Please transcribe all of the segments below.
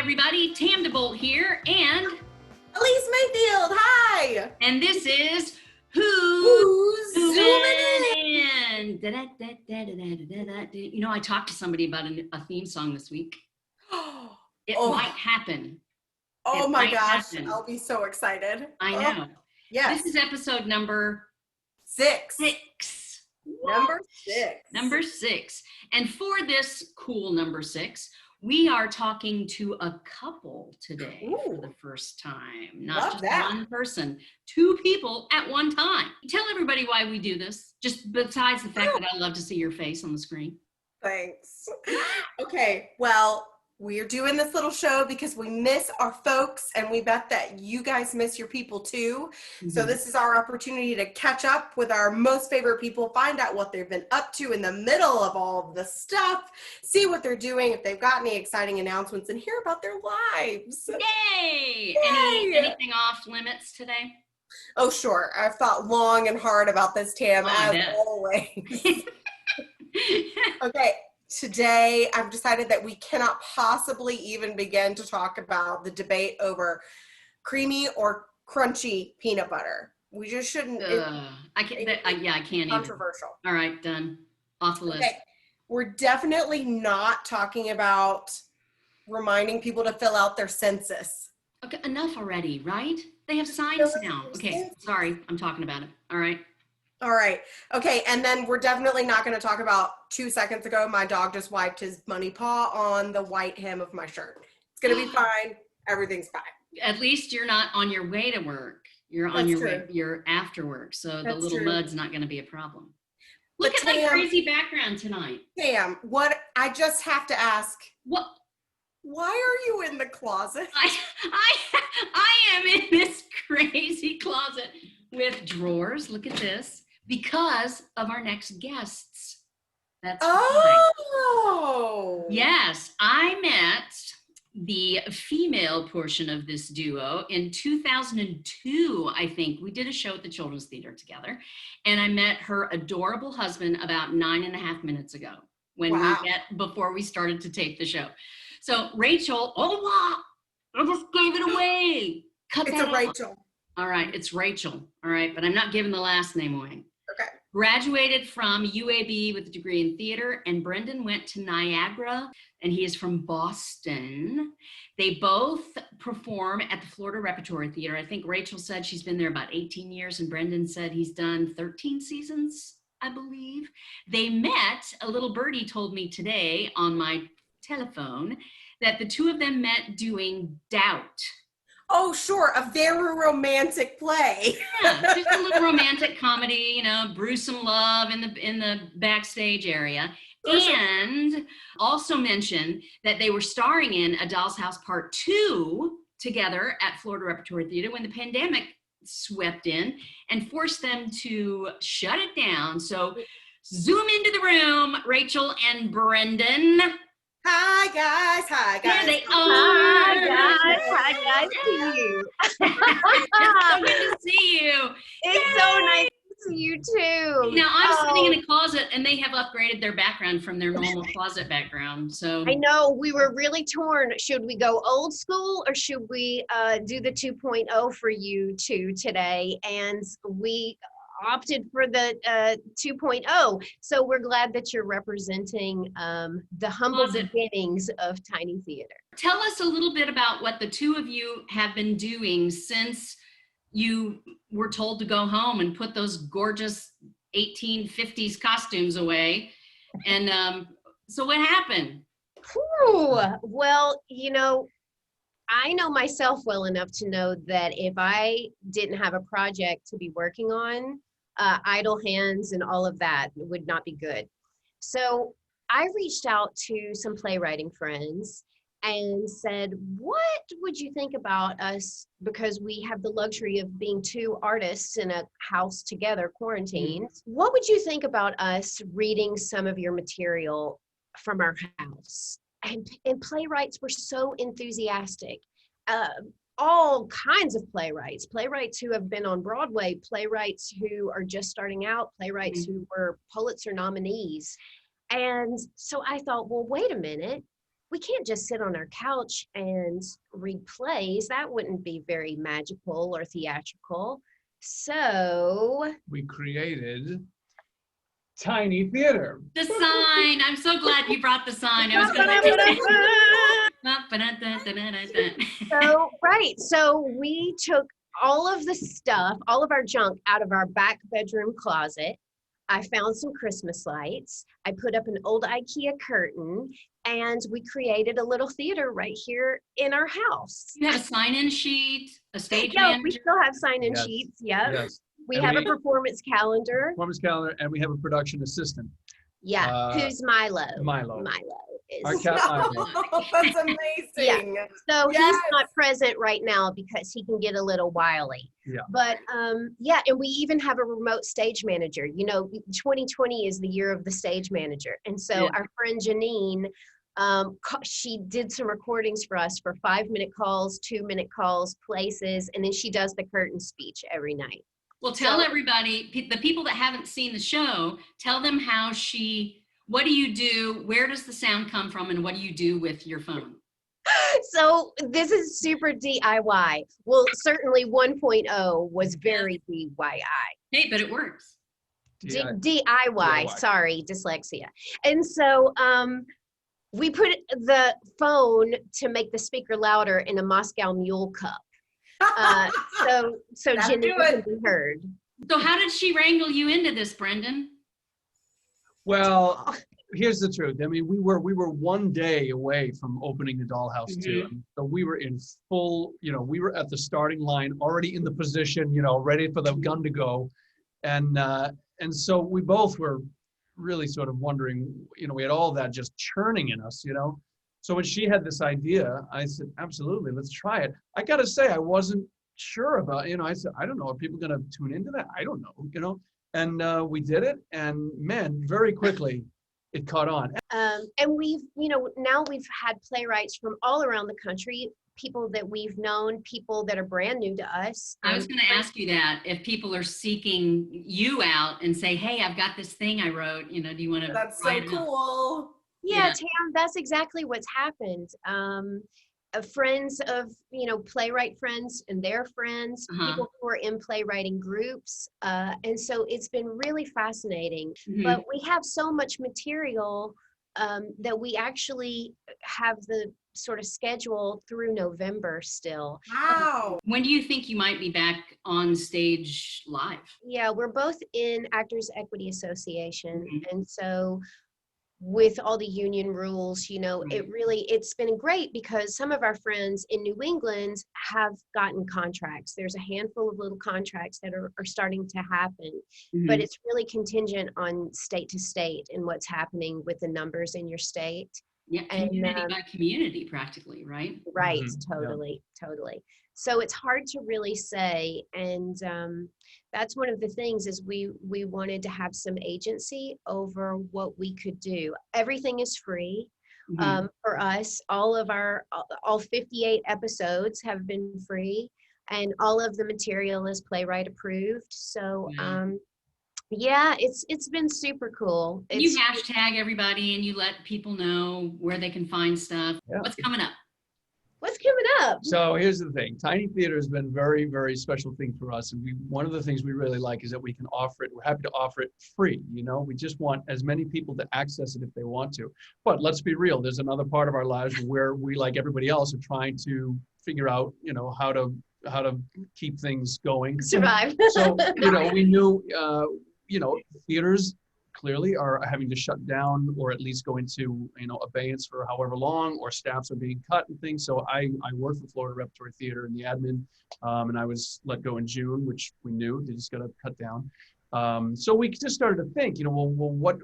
everybody, Tam DeBolt here, and Elise Mayfield, hi! And this is Who's Zoomin Zoomin In? You know, I talked to somebody about a theme song this week. It Oh. might happen. Oh It my might gosh, happen. I'll be so excited. I know. Yes. This is episode number 6. 6. Number 6. Number 6. And for this cool number 6, we are talking to a couple today for the first time. Not just one person, 2 people at one time. Tell everybody why we do this, just besides the fact that I love to see your face on the screen. Thanks. Okay, well, we're doing this little show because we miss our folks, and we bet that you guys miss your people too. Mm-hmm. So this is our opportunity to catch up with our most favorite people, find out what they've been up to in the middle of all of the stuff, see what they're doing, if they've got any exciting announcements, and hear about their lives. Yay! Anything off limits today? Oh, sure. I've thought long and hard about this, Tam, as always. Okay. Today, I've decided that we cannot possibly even begin to talk about the debate over creamy or crunchy peanut butter. We just shouldn't. I can't. Controversial. All right, done. Off the list. Okay. We're definitely not talking about reminding people to fill out their census. Okay, enough already, right? They have signs now. Okay, sorry, I'm talking about it. All right. All right. Okay. And then we're definitely not going to talk about 2 seconds ago, my dog just wiped his money paw on the white hem of my shirt. It's going to be fine. Everything's fine. At least you're not on your way to work. You're on your way, you're after work. So the little mud's not going to be a problem. Look at my crazy background tonight. Sam, what I just have to ask. What? Why are you in the closet? I am in this crazy closet with drawers. Look at this. Because of our next guests. That's right. Yes, I met the female portion of this duo in 2002, I think. We did a show at the Children's Theater together, and I met her adorable husband about 9.5 minutes ago when we met before we started to tape the show. So Rachel, I just gave it away. It's a Rachel. All right, it's Rachel. All right, but I'm not giving the last name away. Okay. Graduated from UAB with a degree in theater, and Brendan went to Niagara, and he is from Boston. They both perform at the Florida Repertory Theater. I think Rachel said she's been there about 18 years, and Brendan said he's done 13 seasons, I believe. They met, a little birdie told me today on my telephone, that the two of them met doing Doubt. Oh, sure. A very romantic play. Yeah, just a little romantic comedy, you know, brew some love in the backstage area. And also mentioned that they were starring in A Doll's House Part 2 together at Florida Repertory Theater when the pandemic swept in and forced them to shut it down. So zoom into the room, Rachel and Brendan. Hi guys. There they are. Hi guys. To you. It's so good to see you. It's so nice to see you too. Now I'm sitting in a closet, and they have upgraded their background from their normal closet background. So I know we were really torn. Should we go old school or should we do the 2.0 for you two today? And we opted for the 2.0. So we're glad that you're representing the humble beginnings of Tiny Theater. Tell us a little bit about what the two of you have been doing since you were told to go home and put those gorgeous 1850s costumes away. And so what happened? Well, you know, I know myself well enough to know that if I didn't have a project to be working on, idle hands and all of that would not be good. So I reached out to some playwriting friends and said, what would you think about us, because we have the luxury of being 2 artists in a house together, quarantined. What would you think about us reading some of your material from our house? And playwrights were so enthusiastic. All kinds of playwrights who have been on Broadway, playwrights who are just starting out, playwrights who were Pulitzer nominees. And so I thought, well, wait a minute. we can't just sit on our couch and read plays. That wouldn't be very magical or theatrical. So we created Tiny Theater. The sign. I'm so glad you brought the sign. I was going to. so right. So we took all of the stuff, all of our junk out of our back bedroom closet. I found some Christmas lights. I put up an old IKEA curtain, and we created a little theater right here in our house. You have a sign-in sheet, a stage Yeah, manager. we still have sign-in Yes. sheets. Yeah. Yes. We And have we- a performance calendar. Performance calendar, and we have a production assistant. Yeah. Who's Milo? Milo. Our Is. cat Milo. That's amazing. So Yes. he's not present right now because he can get a little wily. Yeah. But yeah, and we even have a remote stage manager. You know, 2020 is the year of the stage manager. And so Yeah. our friend Janine, she did some recordings for us for 5-minute calls, 2-minute calls, places, and then she does the curtain speech every night. Well, tell So- everybody, the people that haven't seen the show, tell them what do you do? Where does the sound come from? And what do you do with your phone? So this is super DIY. Well, certainly 1.0 was very DIY. Hey, but it works. DIY, sorry, dyslexia. And so we put the phone to make the speaker louder in a Moscow Mule cup. So That'll Jenny do it. can be heard. So how did she wrangle you into this, Brendan? Well, here's the truth. I mean, we were one day away from opening the Dollhouse too. So we were in full, we were at the starting line, already in the position, ready for the gun to go. And so we both were really sort of wondering, we had all that just churning in us, So when she had this idea, I said, absolutely, let's try it. I got to say, I wasn't sure about, I said, I don't know, are people going to tune into that? I don't know, And we did it, and man, very quickly, it caught on. And we've, now we've had playwrights from all around the country, people that we've known, people that are brand new to us. I was going to ask you that if people are seeking you out and say, hey, I've got this thing I wrote, do you want to That's so write it out? cool. Yeah, Yeah. Tam, that's exactly what's happened. Friends of, playwright friends and their friends, Uh-huh. people who are in playwriting groups. And so it's been really fascinating. Mhm. But we have so much material that we actually have the sort of schedule through November still. Wow. When do you think you might be back on stage live? Yeah, we're both in Actors Equity Association. Mhm. And so with all the union rules, it's been great because some of our friends in New England have gotten contracts. There's a handful of little contracts that are starting to happen, but it's really contingent on state to state and what's happening with the numbers in your state. Yeah, and, community by community practically, right? Right, Mhm, totally. So it's hard to really say, and that's one of the things is we wanted to have some agency over what we could do. Everything is free for us. All 58 episodes have been free, and all of the material is playwright approved. So yeah, it's been super cool. And you hashtag everybody and you let people know where they can find stuff. Yeah. What's coming up? What's coming up? So here's the thing. Tiny Theater has been very, very special thing for us. And one of the things we really like is that we can offer it. We're happy to offer it free. We just want as many people to access it if they want to. But let's be real. There's another part of our lives where we, like everybody else, are trying to figure out, how to keep things going. Survive. So, we knew, theaters clearly are having to shut down or at least go into, abeyance for however long, or staffs are being cut and things. So I work for Florida Repertory Theater in the admin, and I was let go in June, which we knew they just got to cut down. So we just started to think, what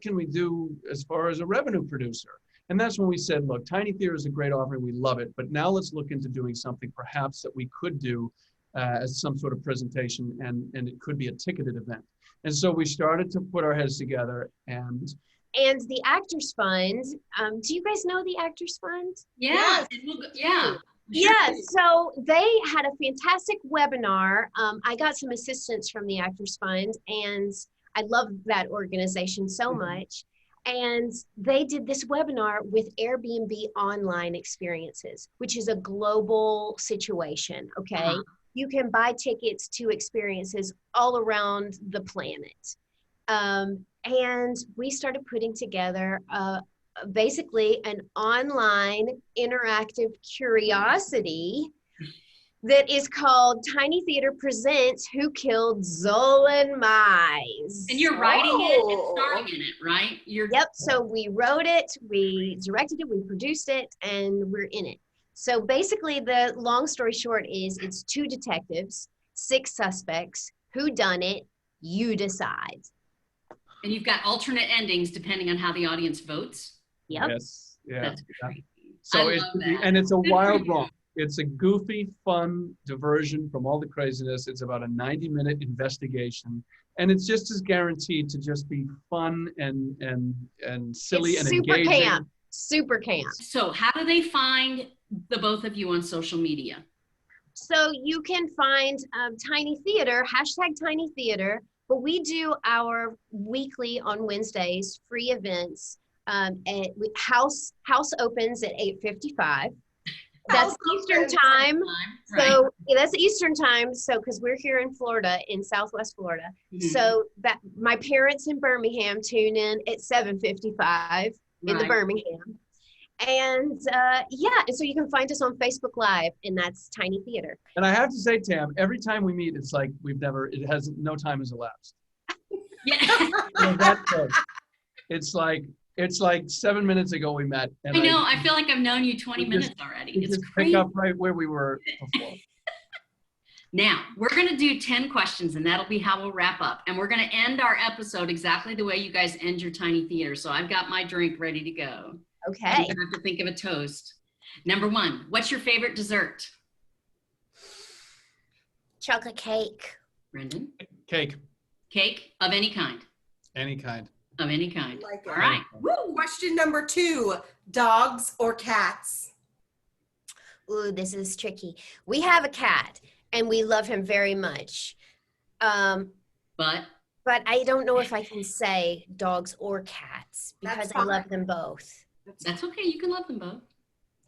can we do as far as a revenue producer? And that's when we said, look, Tiny Theater is a great offering. We love it. But now let's look into doing something perhaps that we could do as some sort of presentation, and it could be a ticketed event. And so we started to put our heads together and the Actors Fund. Do you guys know the Actors Fund? Yeah. Yeah. Yeah, so they had a fantastic webinar. I got some assistance from the Actors Fund, and I love that organization so much. And they did this webinar with Airbnb online experiences, which is a global situation, okay? You can buy tickets to experiences all around the planet. And we started putting together basically an online interactive curiosity that is called Tiny Theater Presents Who Killed Zolan Mize. And you're writing it and starring in it, right? Yep, so we wrote it, we directed it, we produced it, and we're in it. So basically the long story short is it's 2 detectives, 6 suspects, who done it, you decide. And you've got alternate endings depending on how the audience votes. Yep. Yes. Yeah. That's great. So I it's, love that. and it's a Good for wild you. romp. It's a goofy, fun diversion from all the craziness. It's about a 90-minute investigation, and it's just as guaranteed to just be fun and silly It's and super engaging. camp. Super camp. So how do they find the both of you on social media? So you can find Tiny Theater, #Tiny Theater, but we do our weekly on Wednesdays free events. House opens at 8:55. That's Eastern time. So yeah, that's Eastern time. So because we're here in Florida, in Southwest Florida, so that my parents in Birmingham tune in at 7:55 in the Birmingham, and yeah, and so you can find us on Facebook Live, and that's Tiny Theater. And I have to say, Tam, every time we meet, it's like it has no time has elapsed. Yeah. That close. It's like 7 minutes ago we met. And I know. I feel like I've known you 20 minutes already. We It's just crazy. pick up right where we were before. Now, we're going to do 10 questions, and that'll be how we'll wrap up. And we're going to end our episode exactly the way you guys end your Tiny Theater. So I've got my drink ready to go. Okay. I'm going to have to think of a toast. Number 1, what's your favorite dessert? Chocolate cake. Brendan? Cake, Cake of any kind. any kind. Of any kind. Like it. All right. Woo. Question number 2, dogs or cats? Ooh, this is tricky. We have a cat, and we love him very much. But But I don't know if I can say dogs or cats because I love them both. that's okay. You can love them both.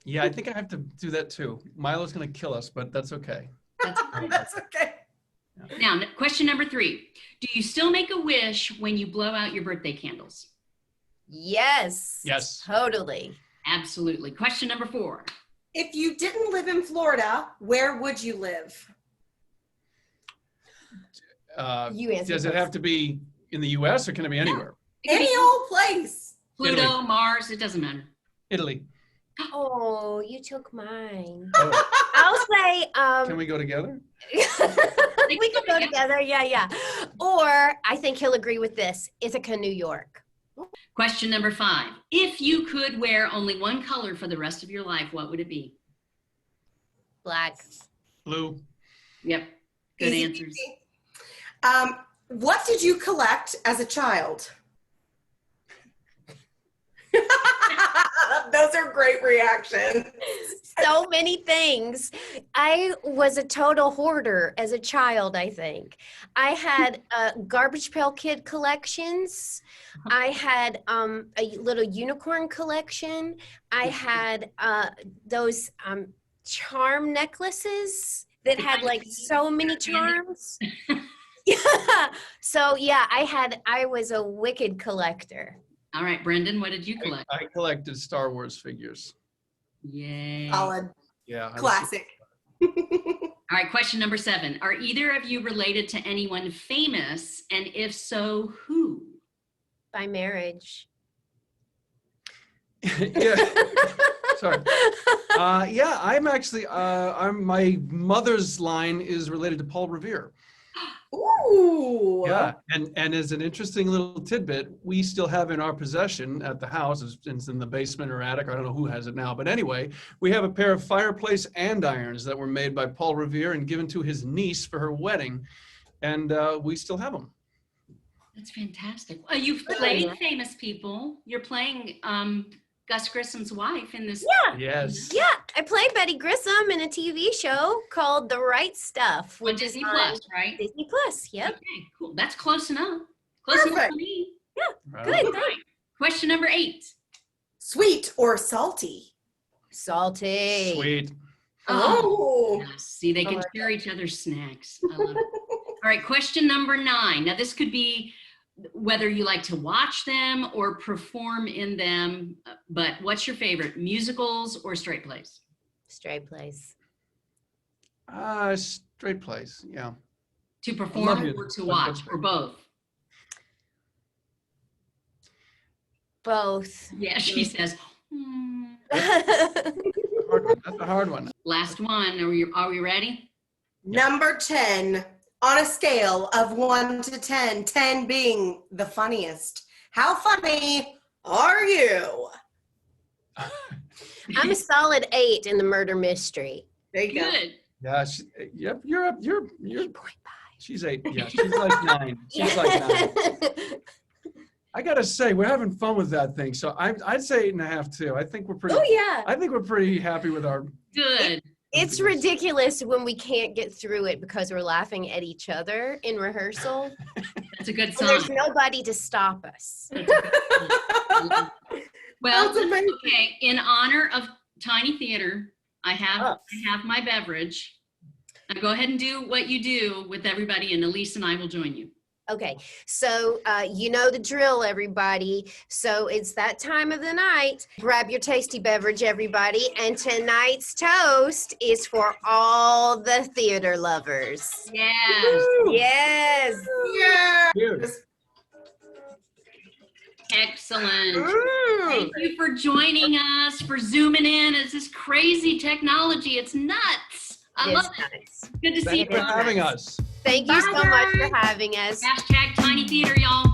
Yeah, I think I have to do that too. Milo's going to kill us, but that's okay. That's okay. That's okay. Now, question number 3. Do you still make a wish when you blow out your birthday candles? Yes. Yes. Totally. Absolutely. Question number 4. If you didn't live in Florida, where would you live? You answer Does it first. have to be in the U.S. or can it be anywhere? It could Any be old place. Pluto, Italy. Mars, it doesn't matter. Italy. Oh, you took mine. Oh, I'll say can we go together? we can go together. Yeah. Or I think he'll agree with this. Ithaca, New York. Question number 5. If you could wear only one color for the rest of your life, what would it be? Black. Blue. Yep. Good Easy answers. peasy. What did you collect as a child? Those are great reactions. So many things. I was a total hoarder as a child, I think. I had Garbage Pail Kid collections. I had a little unicorn collection. I had those charm necklaces that had like so many charms. Yeah. So yeah, I was a wicked collector. All right, Brendan, what did you collect? I collected Star Wars figures. Yay. Solid. Yeah. Classic. All right, question number 7. Are either of you related to anyone famous? And if so, who? By marriage. Yeah. Sorry. Yeah, I'm actually, my mother's line is related to Paul Revere. Ooh. Yeah, and as an interesting little tidbit, we still have in our possession at the house, it's in the basement or attic, I don't know who has it now, but anyway, we have a pair of fireplace andirons that were made by Paul Revere and given to his niece for her wedding, and we still have them. That's fantastic. Well, you've played famous people. You're playing Gus Grissom's wife in this. Yeah. Yes. Yeah, I played Betty Grissom in a TV show called The Right Stuff, On which Disney is on Plus, right? Disney Plus. Yep. Okay, cool. That's close enough. Close enough Perfect. for me. Good. All right. Question number 8. Sweet or salty? Salty. Sweet. Oh. Yes. See, they can share each other's snacks. I love it. All right, question number 9. Now, this could be whether you like to watch them or perform in them, but what's your favorite, musicals or straight plays? Straight plays. Straight plays, yeah. To love perform music, or to but watch, or both? Both. Yeah, she says. Hmm. Hard one. That's a hard one. Last one. Are we ready? Number 10. On a scale of 1 to 10, 10 being the funniest, how funny are you? I'm a solid 8 in the murder mystery. There you go. Good. Yeah, yep, you're up. You're. She's 8. Yeah, she's like 9. She's like 9. I gotta say, we're having fun with that thing. So I'd say 8.5 too. I think we're pretty. Oh yeah. I think we're pretty happy with our. Good. It's ridiculous when we can't get through it because we're laughing at each other in rehearsal. That's a good And sign. there's nobody to stop us. Well, That's amazing. okay. In honor of Tiny Theater, I have my beverage. Now go ahead and do what you do with everybody, and Elise and I will join you. Okay, so you know the drill, everybody. So it's that time of the night. Grab your tasty beverage, everybody. And tonight's toast is for all the theater lovers. Yes. Yes. Yeah. Cheers. Excellent. Mm. Thank you for joining us, for zooming in. It's this crazy technology. It's nuts. I love it. Nice. Good to see you. Thanks for having us. Thank you so much for having us. Hashtag Tiny Theater, y'all.